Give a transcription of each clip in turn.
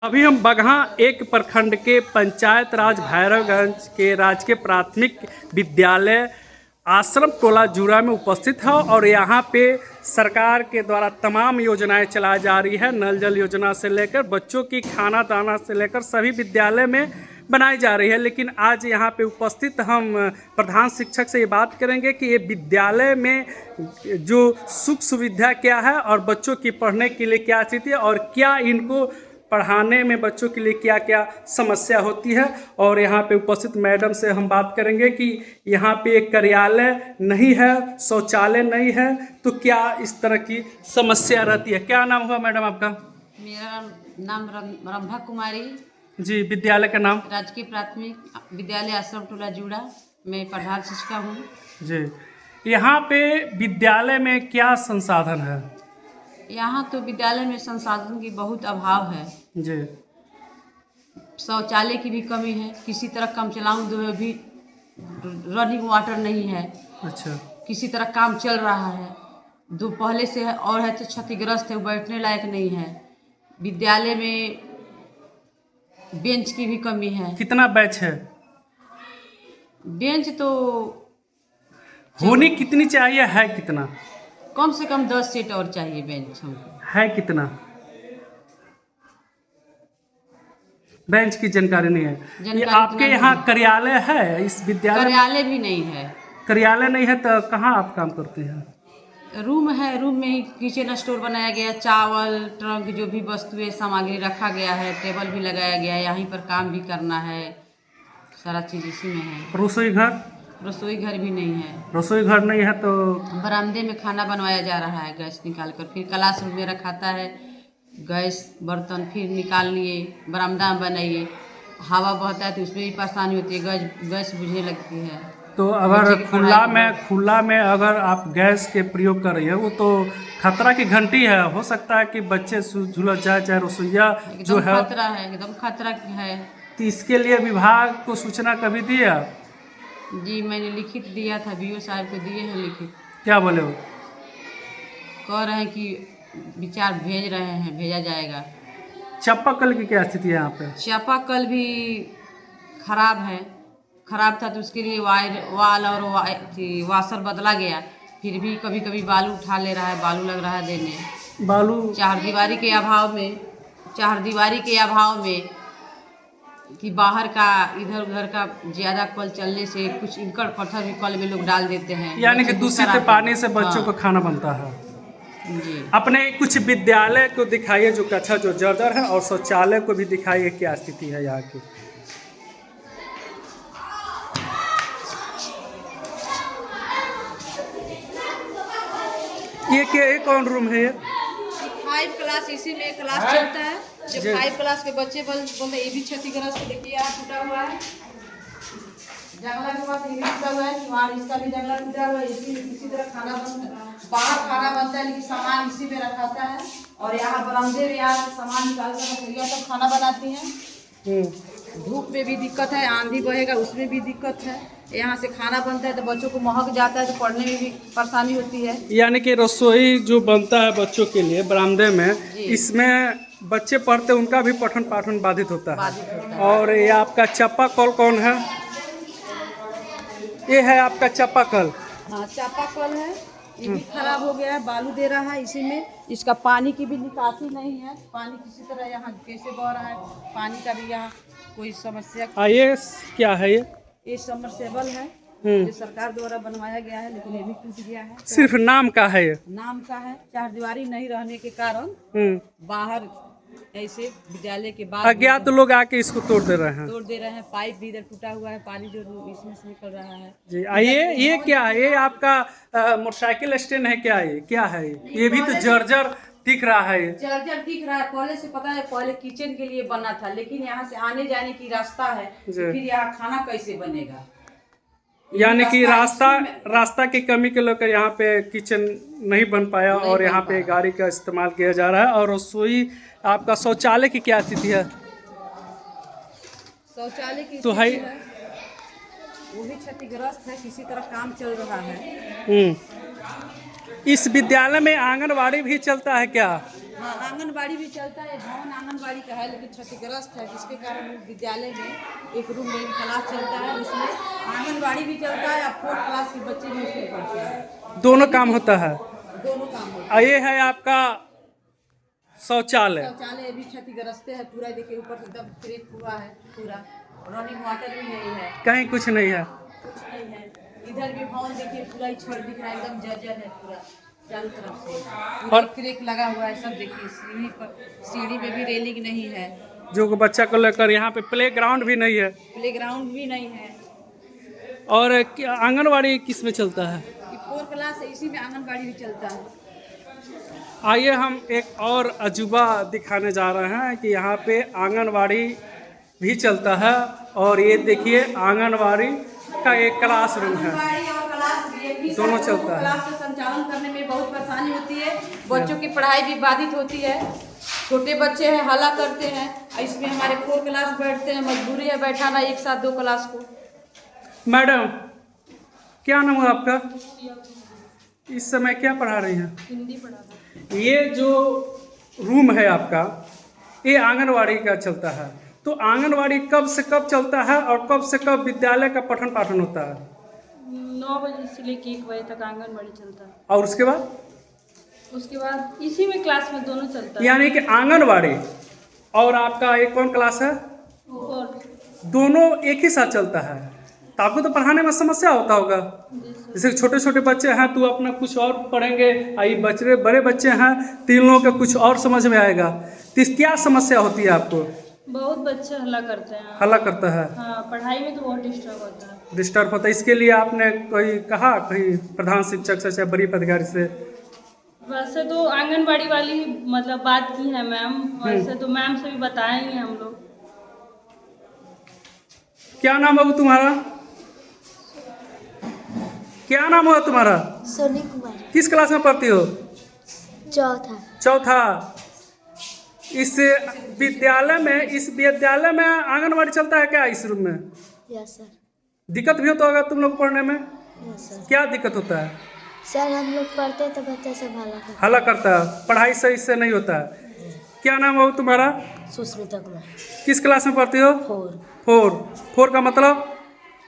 अभी हम बगहा एक प्रखंड के पंचायत राज भैरवगंज के राजकीय प्राथमिक विद्यालय आश्रम टोला जूड़ा में उपस्थित है और यहाँ पे सरकार के द्वारा तमाम योजनाएं चलाई जा रही है। नल जल योजना से लेकर बच्चों की खाना दाना से लेकर सभी विद्यालय में बनाई जा रही है। लेकिन आज यहाँ पे उपस्थित हम प्रधान शिक्षक से ये बात करेंगे कि ये विद्यालय में जो सुख सुविधा क्या है और बच्चों की पढ़ने के लिए क्या स्थिति है और क्या इनको पढ़ाने में बच्चों के लिए क्या क्या समस्या होती है। और यहाँ पे उपस्थित मैडम से हम बात करेंगे कि यहाँ पे एक कार्यालय नहीं है, शौचालय नहीं है, तो क्या इस तरह की समस्या रहती है। क्या नाम हुआ मैडम आपका? मेरा नाम रंभा कुमारी जी। विद्यालय का नाम? राजकीय प्राथमिक विद्यालय आश्रम टोला जूड़ा। मैं प्रधान शिक्षिका हूँ जी। यहाँ पे विद्यालय में क्या संसाधन है? यहाँ तो विद्यालय में संसाधन की बहुत अभाव है जी। शौचालय की भी कमी है। किसी तरह काम चलाऊँ तो भी रनिंग वाटर नहीं है। अच्छा। किसी तरह काम चल रहा है, दो पहले से है और है तो क्षतिग्रस्त है, वो बैठने लायक नहीं है। विद्यालय में बेंच की भी कमी है। कितना बैच है? बेंच तो होनी कितनी चाहिए, है कितना? कम से कम 10 सीट और चाहिए बेंच हमको। है कितना? बेंच की जानकारी नहीं है। ये आपके यहाँ कार्यालय है इस विद्यालय? कार्यालय भी नहीं है। कार्यालय नहीं है तो कहाँ आप काम करते हैं? रूम है, रूम में ही किचन स्टोर बनाया गया, चावल ट्रंक जो भी वस्तुएं सामग्री रखा गया है, टेबल भी लगाया गया है, यहीं पर काम भी करना है, सारा चीज़ इसी में है। रसोई घर? रसोई घर भी नहीं है। रसोई घर नहीं है तो बरामदे में खाना बनवाया जा रहा है, गैस निकाल कर, फिर क्लासरूम में रखाता है गैस बर्तन, फिर निकाल लिए बरामदा में बनाइए, हवा बहता है तो उसमें भी परेशानी होती है, गैस बुझने लगती है। तो अगर खुला में अगर आप गैस के प्रयोग कर रही है वो तो खतरा की घंटी है। हो सकता है कि बच्चे झुलस जाए, चाहे रसोईया जो है। खतरा है, एकदम खतरा है। तो इसके लिए विभाग को सूचना कभी दी है? जी, मैंने लिखित दिया था, बीओ साहब को दिए हैं लिखित। क्या बोले वो? कह रहे हैं कि विचार भेज रहे हैं, भेजा जाएगा। चापाकल की क्या स्थिति है यहाँ पे? चापाकल भी खराब है, खराब था तो उसके लिए वाल और वाशर बदला गया, फिर भी कभी कभी बालू उठा ले रहा है, बालू लग रहा है देने। बालू चारदीवारी के अभाव में कि बाहर का इधर उधर का ज़्यादा कल चलने से कुछ इनकड़ पत्थर भी कल में लोग डाल देते हैं, यानी कि दूषित पानी से बच्चों को खाना बनता है। जी। अपने कुछ विद्यालय को दिखाइए जो कक्षा जो जर्जर है, और शौचालय को भी दिखाइए क्या स्थिति है यहाँ की। ये कौन रूम है? ये 5 क्लास, इसी में क्लास चलता है। जब 5 क्लास के बच्चे बोलते हैं ये भी क्षतिग्रस्त, देखिए यहाँ टूटा हुआ है, जंगला के पास ये भी टूटा हुआ है, वहाँ इसका भी जंगला टूटा हुआ है। इसी तरह खाना बाहर खाना बनता है, लेकिन सामान इसी में रखाता है, और यहाँ बरामदे में यहाँ सामान निकाल कर रखिए, सब खाना बनाती हैं। धूप में भी दिक्कत है, आंधी बहेगा उसमें भी दिक्कत है। यहाँ से खाना बनता है तो बच्चों को महक जाता है, तो पढ़ने में भी परेशानी होती है। यानी कि रसोई जो बनता है बच्चों के लिए बरामदे में, इसमें बच्चे पढ़ते हैं, उनका भी पठन पाठन बाधित होता है। और ये आपका चापाकल कौन है? ये है आपका चापाकल? हाँ, चापाकल है, ये भी खराब हो गया है, बालू दे रहा है इसी में। इसका पानी की भी निकासी नहीं है, पानी किसी तरह यहाँ कैसे बह रहा है, पानी का भी यहाँ कोई समस्या। ये क्या है? ये समरसेबल है जो सरकार द्वारा बनवाया गया है, लेकिन ये भी टूट गया है। सिर्फ नाम का है? ये नाम का है, चारदीवारी नहीं रहने के कारण बाहर ऐसे विद्यालय के बाद अज्ञात लोग आके इसको तोड़ दे रहे हैं। पाइप भी इधर टूटा हुआ है, पानी जो इसमें से निकल रहा है। जी। ये क्या है? ये आपका मोटरसाइकिल स्टैंड है क्या? ये क्या है? ये भी तो जर्जर दिख रहा है। जर्जर दिख रहा है, पहले से पता है, पहले किचन के लिए बना था, लेकिन यहाँ से आने जाने की रास्ता है, तो फिर यहाँ खाना कैसे बनेगा? यानी कि रास्ता की कमी के लेकर यहाँ पे किचन नहीं बन पाया, और यहाँ पे गाड़ी का इस्तेमाल किया जा रहा है। और रसोई आपका शौचालय की क्या स्थिति है? शौचालय की तो है वो भी क्षतिग्रस्त है, किसी तरह काम चल रहा है। इस विद्यालय में आंगनबाड़ी भी चलता है क्या? हाँ, आंगनबाड़ी भी चलता है। भवन आंगनबाड़ी का है लेकिन क्षतिग्रस्त है, जिसके कारण विद्यालय में एक रूम में क्लास चलता है, उसमें आंगनबाड़ी भी चलता है और 4th क्लास के बच्चे भी उसमें पढ़ते हैं। दोनों काम होता है। दोनों काम होता और ये है आपका शौचालय। है। शौचालय भी क्षतिग्रस्त है पूरा, देखिए ऊपर से एकदम क्रैक हुआ है पूरा, रनिंग वाटर भी नहीं है, कहीं कुछ नहीं है। कुछ नहीं है। इधर भी भवन देखिए पूरा ही छड़ दिख रहा है, एकदम जर्जर है पूरा चारों तरफ से, और क्रैक लगा हुआ है सब। देखिए सीढ़ी में भी रेलिंग नहीं है, जो बच्चा को लेकर यहाँ पे प्ले ग्राउंड भी नहीं है। प्लेग्राउंड भी नहीं है। और आंगनवाड़ी किस में चलता है? ये 4th क्लास है, इसी में आंगनबाड़ी भी चलता है। आइए हम एक और अजूबा दिखाने जा रहे हैं कि यहाँ पे आंगनवाड़ी भी चलता है। और ये देखिए आंगनवाड़ी का एक क्लासरूम है, आंगनबाड़ी और क्लास भी दोनों चलता है। क्लास का संचालन करने में बहुत परेशानी होती है, बच्चों की पढ़ाई भी बाधित होती है। छोटे बच्चे हैं, हल्ला करते हैं, इसमें हमारे 4 क्लास बैठते हैं, मजबूरी है बैठाना एक साथ 2 क्लास को। मैडम क्या नाम है आपका? इस समय क्या पढ़ा रही हैं? हिंदी पढ़ाना। ये जो रूम है आपका, ये आंगनवाड़ी का चलता है। तो आंगनवाड़ी कब से कब चलता है और कब से कब विद्यालय का पठन पाठन होता है? 9 बजे से लेकर 1 बजे तक आंगनबाड़ी चलता है। और उसके बाद उसके बाद इसी में क्लास में दोनों चलता है। यानी कि आंगनवाड़ी और आपका एक कौन क्लास है, और दोनों एक ही साथ चलता है। तो आपको तो पढ़ाने में समस्या होता होगा, जैसे छोटे छोटे बच्चे हैं तो अपना कुछ और पढ़ेंगे, आई बच्चे बड़े बच्चे हैं तीन लोगों का कुछ और समझ में आएगा। तो क्या समस्या होती है आपको? बहुत बच्चे हल्ला करते हैं। हल्ला करता है, हाँ, पढ़ाई में तो बहुत डिस्टर्ब होता है। डिस्टर्ब होता है। इसके लिए आपने कोई कहा कहीं प्रधान शिक्षक से, बड़ी अधिकारी से? वैसे तो आंगनबाड़ी वाली मतलब बात की है मैम, वैसे तो मैम से भी बताए ही हैं हम लोग। क्या नाम है वो तुम्हारा? क्या नाम है तुम्हारा? सोनी कुमारी। किस क्लास में पढ़ती हो? चौथा। इस विद्यालय में आंगनवाड़ी चलता है क्या इस रूम में? Yes sir. दिक्कत भी होता होगा तुम लोग पढ़ने में? Yes sir. क्या दिक्कत होता है? सर हम लोग पढ़ते तो बच्चे सब हल्ला हल्ला करता है, पढ़ाई सही से नहीं होता है। क्या नाम है वो तुम्हारा? सुस्मिता कुमार। किस क्लास में पढ़ती हो? 4। 4 का मतलब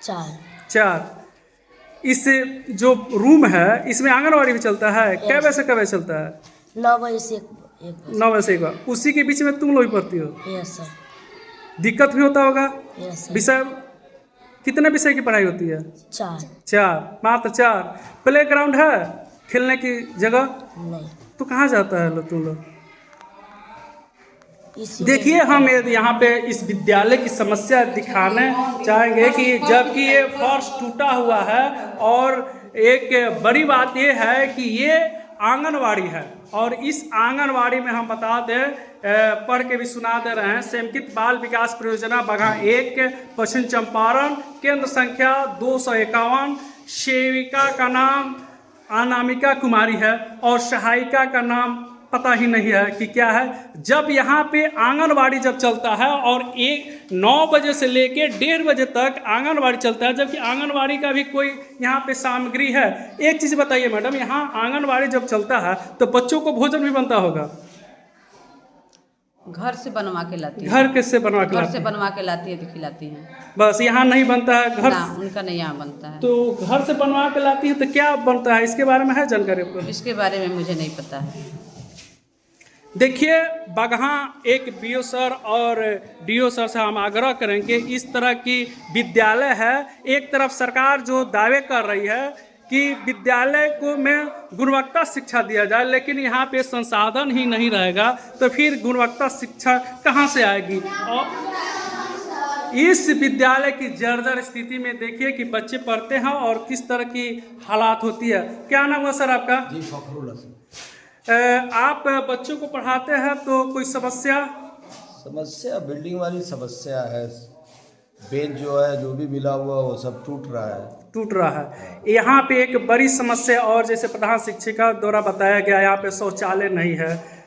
4। इस जो रूम है इसमें आंगनवाड़ी भी चलता है? कै बजे से कब बजे चलता है? 9 बजे से 1 बजे। 9 बजे से 1 बजे। उसी के बीच में तुम लोग भी पढ़ती हो? Yes sir. दिक्कत भी होता होगा? Yes sir. विषय कितने विषय की पढ़ाई होती है? 4। मात्र 4। प्ले ग्राउंड है खेलने की जगह? नहीं। तो कहाँ जाता है तुम लोग? इसी देखिए हम यहाँ पे इस विद्यालय की समस्या दिखाने चाहेंगे कि जबकि ये फर्श टूटा हुआ है, और एक बड़ी बात ये है कि ये आंगनवाड़ी है। और इस आंगनवाड़ी में हम बता दें, पढ़ के भी सुना दे रहे हैं, समेकित बाल विकास परियोजना बगहा 1 पश्चिम चंपारण, केंद्र संख्या 251। सेविका का नाम अनामिका कुमारी है और सहायिका का नाम पता ही नहीं है कि क्या है। जब यहाँ पे आंगनवाड़ी जब चलता है और 9 बजे से लेके 1:30 बजे तक आंगनवाड़ी चलता है, जबकि आंगनवाड़ी का भी कोई यहाँ पे सामग्री है। एक चीज़ बताइए मैडम, यहाँ आंगनवाड़ी जब चलता है तो बच्चों को भोजन भी बनता होगा? घर से बनवा के लाती है। घर कैसे बनवा के घर लाती से है? बनवा के लाती है तो खिलाती हैं। बस यहाँ नहीं बनता है घर? ना, उनका नहीं यहाँ बनता है। तो घर से बनवा के लाती है तो क्या बनता है, इसके बारे में है जानकारी आपको? इसके बारे में मुझे नहीं पता है। देखिए बगहा एक बीओ सर और डीओ सर से हम आग्रह करेंगे, इस तरह की विद्यालय है। एक तरफ सरकार जो दावे कर रही है कि विद्यालय को में गुणवत्ता शिक्षा दिया जाए, लेकिन यहाँ पे संसाधन ही नहीं रहेगा तो फिर गुणवत्ता शिक्षा कहाँ से आएगी? और इस विद्यालय की जर्जर स्थिति में देखिए कि बच्चे पढ़ते हैं और किस तरह की हालात होती है। क्या नाम है सर आपका? जी, फखरुल हसन। आप बच्चों को पढ़ाते हैं तो कोई समस्या बिल्डिंग वाली समस्या है। बेंच जो है जो भी मिला हुआ वो सब टूट रहा है। यहाँ पे एक बड़ी समस्या, और जैसे प्रधान शिक्षिका द्वारा बताया गया, यहाँ पे शौचालय नहीं है,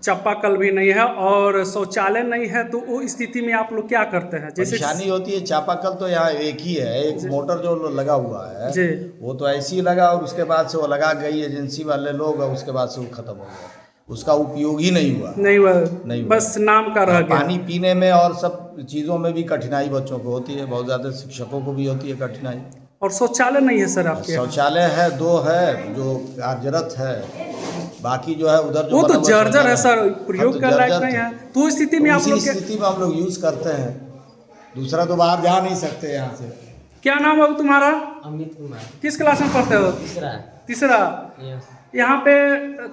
चापाकल भी नहीं है और शौचालय नहीं है। तो वो स्थिति में आप लोग क्या करते हैं? जैसे परेशानी होती है। चापाकल तो यहाँ एक ही है, एक मोटर जो लगा हुआ है जी, वो तो ऐसे ही लगा और उसके बाद से वो लगा गई एजेंसी वाले लोग और उसके बाद से वो खत्म हो गया। उसका उपयोग ही नहीं हुआ। नहीं हुआ, नहीं हुआ। बस नाम का रह गया। पानी पीने में और सब चीज़ों में भी कठिनाई बच्चों को होती है, बहुत ज़्यादा शिक्षकों को भी होती है कठिनाई। और शौचालय नहीं है सर आपके यहाँ? शौचालय है, 2 है जो कार्यरत है, बाकी जो है उधर जो वो तो बना हुआ जर्जर है शौचालय सर, प्रयोग तो कर लायक जर्जर नहीं थे। है। तो इस स्थिति में आप उसी लोग के स्थिति में हम लोग यूज़ करते हैं, दूसरा तो बाहर जा नहीं सकते यहाँ से। क्या नाम है तुम्हारा? अमित कुमार। किस क्लास में पढ़ते हो? तीसरा। तीसरा। यस। यहाँ पे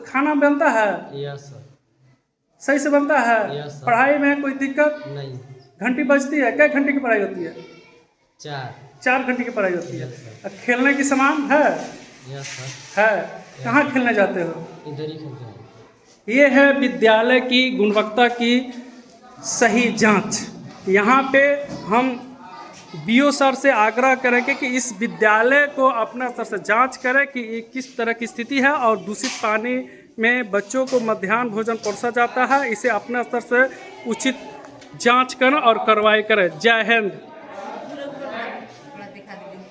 खाना बनता है? Yes sir. सही से बनता है? Yes sir. पढ़ाई में कोई दिक्कत? नहीं। घंटी बजती है? क्या घंटे की पढ़ाई होती है? 4। 4 घंटे की पढ़ाई होती है। Yes sir. और खेलने की सामान है? Yes sir. है। कहाँ खेलने जाते हो? इधर ही खेलते हैं। ये है विद्यालय की गुणवत्ता की सही जांच। यहाँ पे हम बीओ सर से आग्रह करेंगे कि इस विद्यालय को अपना स्तर से जांच करें कि ये किस तरह की स्थिति है और दूषित पानी में बच्चों को मध्याह्न भोजन परोसा जाता है, इसे अपने स्तर से उचित जांच करें और कार्रवाई करें। जय हिंद।